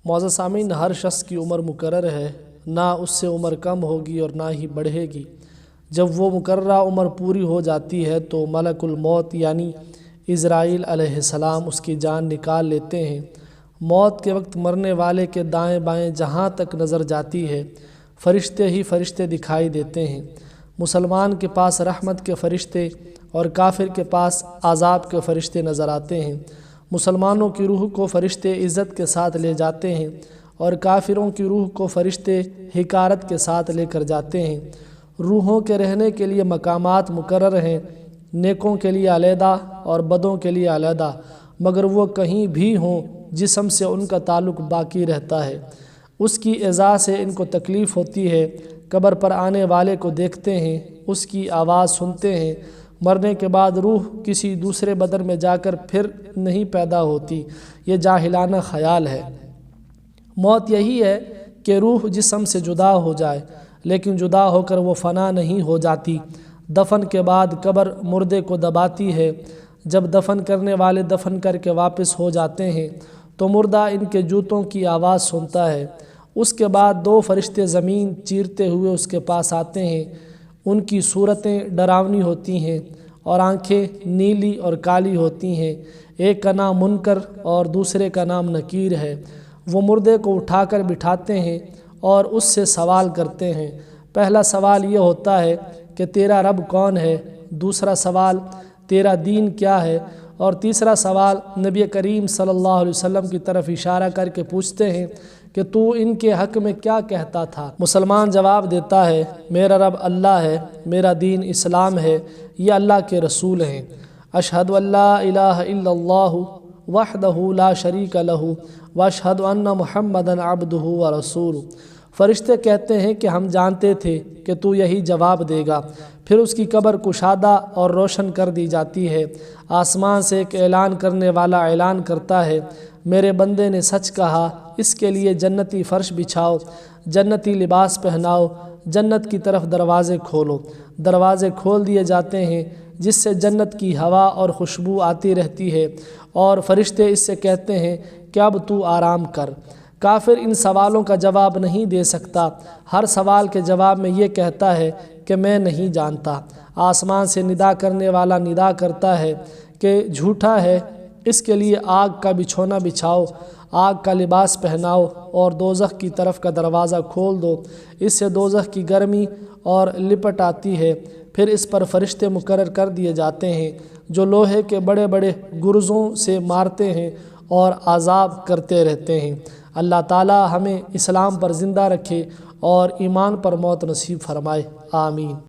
معزز سامعین، ہر شخص کی عمر مقرر ہے، نہ اس سے عمر کم ہوگی اور نہ ہی بڑھے گی۔ جب وہ مقررہ عمر پوری ہو جاتی ہے تو ملک الموت یعنی عزرائیل علیہ السلام اس کی جان نکال لیتے ہیں۔ موت کے وقت مرنے والے کے دائیں بائیں جہاں تک نظر جاتی ہے فرشتے ہی فرشتے دکھائی دیتے ہیں۔ مسلمان کے پاس رحمت کے فرشتے اور کافر کے پاس عذاب کے فرشتے نظر آتے ہیں۔ مسلمانوں کی روح کو فرشتے عزت کے ساتھ لے جاتے ہیں اور کافروں کی روح کو فرشتے حقارت کے ساتھ لے کر جاتے ہیں۔ روحوں کے رہنے کے لیے مقامات مقرر ہیں، نیکوں کے لیے علیحدہ اور بدوں کے لیے علیحدہ، مگر وہ کہیں بھی ہوں جسم سے ان کا تعلق باقی رہتا ہے۔ اس کی اذا سے ان کو تکلیف ہوتی ہے۔ قبر پر آنے والے کو دیکھتے ہیں، اس کی آواز سنتے ہیں۔ مرنے کے بعد روح کسی دوسرے بدن میں جا کر پھر نہیں پیدا ہوتی، یہ جاہلانہ خیال ہے۔ موت یہی ہے کہ روح جسم سے جدا ہو جائے، لیکن جدا ہو کر وہ فنا نہیں ہو جاتی۔ دفن کے بعد قبر مردے کو دباتی ہے۔ جب دفن کرنے والے دفن کر کے واپس ہو جاتے ہیں تو مردہ ان کے جوتوں کی آواز سنتا ہے۔ اس کے بعد دو فرشتے زمین چیرتے ہوئے اس کے پاس آتے ہیں۔ ان کی صورتیں ڈراؤنی ہوتی ہیں اور آنکھیں نیلی اور کالی ہوتی ہیں۔ ایک کا نام منکر اور دوسرے کا نام نکیر ہے۔ وہ مردے کو اٹھا کر بٹھاتے ہیں اور اس سے سوال کرتے ہیں۔ پہلا سوال یہ ہوتا ہے کہ تیرا رب کون ہے؟ دوسرا سوال تیرا دین کیا ہے؟ اور تیسرا سوال نبی کریم صلی اللہ علیہ وسلم کی طرف اشارہ کر کے پوچھتے ہیں کہ تو ان کے حق میں کیا کہتا تھا؟ مسلمان جواب دیتا ہے، میرا رب اللہ ہے، میرا دین اسلام ہے، یہ اللہ کے رسول ہیں۔ اشہد ان لا الہ الا اللہ وحدہ لا شریک لہ واشہد ان محمدا عبدہ ورسولہ۔ فرشتے کہتے ہیں کہ ہم جانتے تھے کہ تو یہی جواب دے گا۔ پھر اس کی قبر کشادہ اور روشن کر دی جاتی ہے۔ آسمان سے ایک اعلان کرنے والا اعلان کرتا ہے، میرے بندے نے سچ کہا، اس کے لیے جنتی فرش بچھاؤ، جنتی لباس پہناؤ، جنت کی طرف دروازے کھولو۔ دروازے کھول دیے جاتے ہیں جس سے جنت کی ہوا اور خوشبو آتی رہتی ہے، اور فرشتے اس سے کہتے ہیں کہ اب تو آرام کر۔ کافر ان سوالوں کا جواب نہیں دے سکتا۔ ہر سوال کے جواب میں یہ کہتا ہے کہ میں نہیں جانتا۔ آسمان سے ندا کرنے والا ندا کرتا ہے کہ جھوٹا ہے، اس کے لیے آگ کا بچھونا بچھاؤ، آگ کا لباس پہناؤ اور دوزخ کی طرف کا دروازہ کھول دو۔ اس سے دوزخ کی گرمی اور لپٹ آتی ہے۔ پھر اس پر فرشتے مقرر کر دیے جاتے ہیں جو لوہے کے بڑے بڑے گرزوں سے مارتے ہیں اور عذاب کرتے رہتے ہیں۔ اللہ تعالی ہمیں اسلام پر زندہ رکھے اور ایمان پر موت نصیب فرمائے، آمین۔